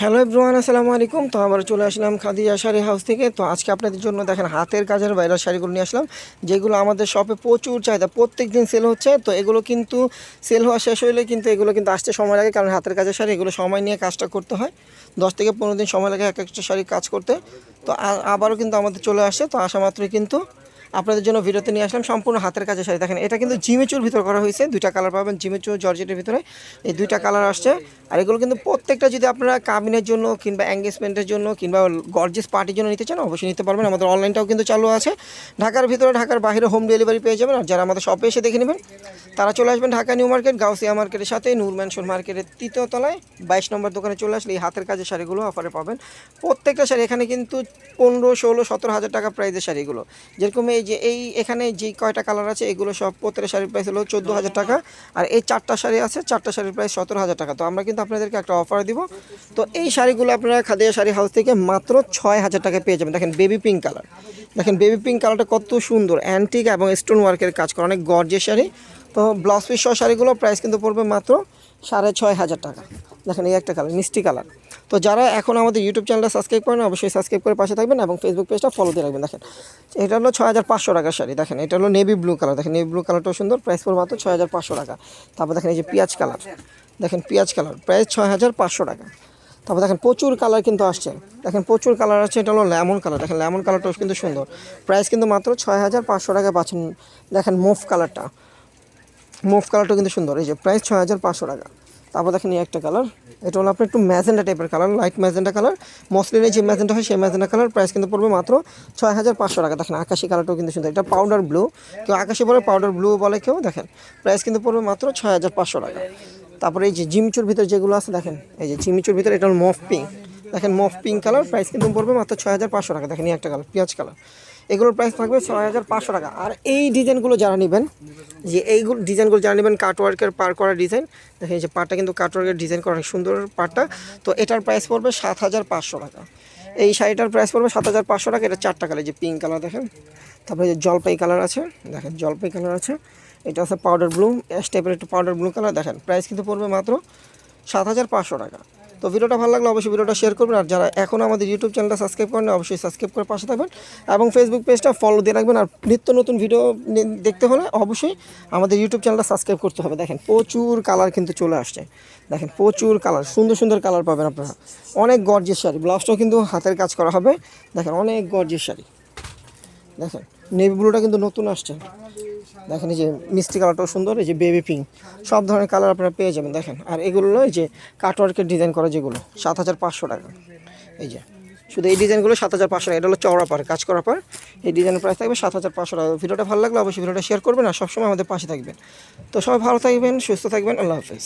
Hello everyone, আসসালামু আলাইকুম। তো আমরা চলে আসলাম খাদিজা শাড়ি হাউস থেকে। তো আজকে আপনাদের জন্য দেখেন হাতের কাজের ভাইরাল শাড়িগুলো নিয়ে আসলাম, যেগুলো আমাদের শপে প্রচুর চাহিদা, প্রত্যেক দিন সেল হচ্ছে। তো এগুলো কিন্তু সেল হওয়া শেষ হইলে কিন্তু এগুলো কিন্তু আসতে সময় লাগে, কারণ হাতের কাজের শাড়ি এগুলো সময় নিয়ে কাজটা করতে হয়। 10 থেকে 15 দিন সময় লাগে এক একটা শাড়ি কাজ করতে। তো আবারও কিন্তু আমাদের চলে আসে। তো আসা মাত্রই কিন্তু আপনাদের জন্য ভিডিওতে নিয়ে আসলাম সম্পূর্ণ হাতের কাজের শাড়ি। দেখেন এটা কিন্তু জিমিচুর ভিতর করা হয়েছে, দুইটা কালার পাবেন, জিমিচুর জর্জেটের ভিতরে এই দুইটা কালার আসছে। আর এগুলো কিন্তু প্রত্যেকটা যদি আপনারা কাবিনের জন্য কিংবা এঙ্গেজমেন্টের জন্য কিংবা গর্জিয়াস পার্টির জন্য নিতে চান অবশ্যই নিতে পারবেন। আমাদের অনলাইনটাও কিন্তু চালু আছে। ঢাকার ভিতরে ঢাকার বাইরে হোম ডেলিভারি পেয়ে যাবেন। আর যারা আমাদের শপে এসে দেখে নেবেন তারা চলে আসবেন ঢাকা নিউ মার্কেট, গাউসিয়া মার্কেটের সাথে নূর ম্যানশন মার্কেটের 3য় তলায় 22 নম্বর দোকানে চলে আসলে এই হাতের কাজের শাড়িগুলো অফারে পাবেন। প্রত্যেকটা শাড়ি এখানে কিন্তু 15, 16, 17 হাজার টাকা প্রাইসের শাড়িগুলো। যেরকম এই যে এখানে যে কয়টা কালার আছে এগুলো সব প্রত্যেকটা শাড়ির প্রাইস হলো 14,000 টাকা। আর এই 4টা শাড়ি আছে, 4টা শাড়ির প্রাইস 17,000 টাকা। তো আমরা কিন্তু আপনাদেরকে একটা অফার দিব। তো এই শাড়িগুলো আপনারা খাদিজা শাড়ি হাউস থেকে মাত্র 6,000 টাকায় পেয়ে যাবেন। দেখেন বেবি পিঙ্ক কালার, দেখেন বেবি পিঙ্ক কালারটা কত সুন্দর, অ্যান্টিক এবং স্টোন ওয়ার্কের কাজ করা, অনেক গর্জিয়াস শাড়ি। তো ব্লাউজ পিস সহ শাড়িগুলো প্রাইস কিন্তু পড়বে মাত্র 6,500 টাকা। দেখেন এই একটা কালার মিষ্টি কালার। তো যারা এখন আমাদের ইউটিউব চ্যানেলটা সাবস্ক্রাইব করেন অবশ্যই সাবস্ক্রাইব করে পাশে থাকবেন এবং ফেসবুক পেজটা ফলো দিয়ে রাখবেন। দেখেন এটা হলো 6,500 টাকার শাড়ি। দেখেন এটা হলো নেভি ব্লু কালার, দেখেন নেভি ব্লু কালারটাও সুন্দর, প্রাইস পড়বে মাত্র 6,500 টাকা। তারপর দেখেন এই যে পেঁয়াজ কালার, দেখেন পেঁয়াজ কালার প্রাইস 6,500 টাকা। তারপর দেখেন প্রচুর কালার কিন্তু আসছে, দেখেন প্রচুর কালার আছে। এটা হলো লেমন কালার, দেখেন লেমন কালারটাও কিন্তু সুন্দর, প্রাইস কিন্তু মাত্র 6,500 টাকা পাচ্ছেন। দেখেন মুভ কালারটা, মুভ কালারটা কিন্তু সুন্দর, এই যে প্রাইস 6,500 টাকা। তারপর দেখেন এই একটা কালার, এটা হলো আপনার একটু ম্যাজেন্ডা টাইপের কালার, লাইট ম্যাজেন্ডা কালার, মসলিনের যে ম্যাজেন্ডা হয় সেই ম্যাজেন্ডা কালার, প্রাইস কিন্তু পড়বে মাত্র 6,500 টাকা। দেখেন আকাশি কালারটাও কিন্তু সুন্দর, এটা পাউডার ব্লু, কেউ আকাশি বলে পাউডার ব্লু বলে কেউ। দেখেন প্রাইস কিন্তু পড়বে মাত্র 6,500 টাকা। তারপরে এই যে জিমিচুর ভিতরে যেগুলো আছে, দেখেন এই যে জিমিচুর ভিতরে এটা হলো মফ পিঙ্ক, দেখেন মফ পিঙ্ক কালার, প্রাইস কিন্তু পড়বে মাত্র 6,500 টাকা। দেখেন এই একটা কালার পেঁয়াজ কালার, এগুলোর প্রাইস থাকবে 6,500 টাকা। আর এই ডিজাইনগুলো যারা নেবেন, যে এইগুলো ডিজাইনগুলো যারা নেবেন কাটওয়ার্কের পার করা ডিজাইন, দেখেন এই যে পাটটা কিন্তু কাটওয়ার্কের ডিজাইন করা, অনেক সুন্দর পাটটা। তো এটার প্রাইস পড়বে 7,500 টাকা। এই শাড়িটার প্রাইস পড়বে 7,500 টাকা। এটা 4টা কালার, যে পিঙ্ক কালার দেখেন, তারপরে যে জলপাই কালার আছে, দেখেন জলপাই কালার আছে, এটা আছে পাউডার ব্লু, অ্যাশ টাইপের একটু পাউডার ব্লু কালার। দেখেন প্রাইস কিন্তু পড়বে মাত্র 7,500 টাকা। তো ভিডিওটা ভালো লাগলে অবশ্যই ভিডিওটা শেয়ার করবেন। আর যারা এখনও আমাদের ইউটিউব চ্যানেলটা সাবস্ক্রাইব করেন অবশ্যই সাবস্ক্রাইব করে পাশে থাকবেন এবং ফেসবুক পেজটা ফলো দিয়ে রাখবেন। আর নিত্য নতুন ভিডিও দেখতে হলে অবশ্যই আমাদের ইউটিউব চ্যানেলটা সাবস্ক্রাইব করতে হবে। দেখেন প্রচুর কালার কিন্তু চলে আসছে, দেখেন প্রচুর কালার, সুন্দর সুন্দর কালার পাবেন আপনারা। অনেক গর্জিয়াস শাড়ি, ব্লাউজটাও কিন্তু হাতের কাজ করা হবে। দেখেন অনেক গর্জিয়াস শাড়ি, দেখেন নেভি ব্লুটা কিন্তু নতুন আসছে, দেখেন এই যে মিষ্টি কালারটাও সুন্দর, এই যে বেবি পিঙ্ক, সব ধরনের কালার আপনারা পেয়ে যাবেন। দেখেন আর এগুলো এই যে কাটওয়ার্কের ডিজাইন করা যেগুলো 7,500 টাকা। এই যে শুধু এই ডিজাইনগুলো 7,500 টাকা। এটা হলো চওড়া পার, কাজ করা পার, এই ডিজাইনের প্রাইস থাকবে 7,500 টাকা। ভিডিওটা ভালো লাগলে অবশ্যই ভিডিওটা শেয়ার করবেন আর সবসময় আমাদের পাশে থাকবেন। তো সবাই ভালো থাকবেন, সুস্থ থাকবেন, আল্লাহ হাফেজ।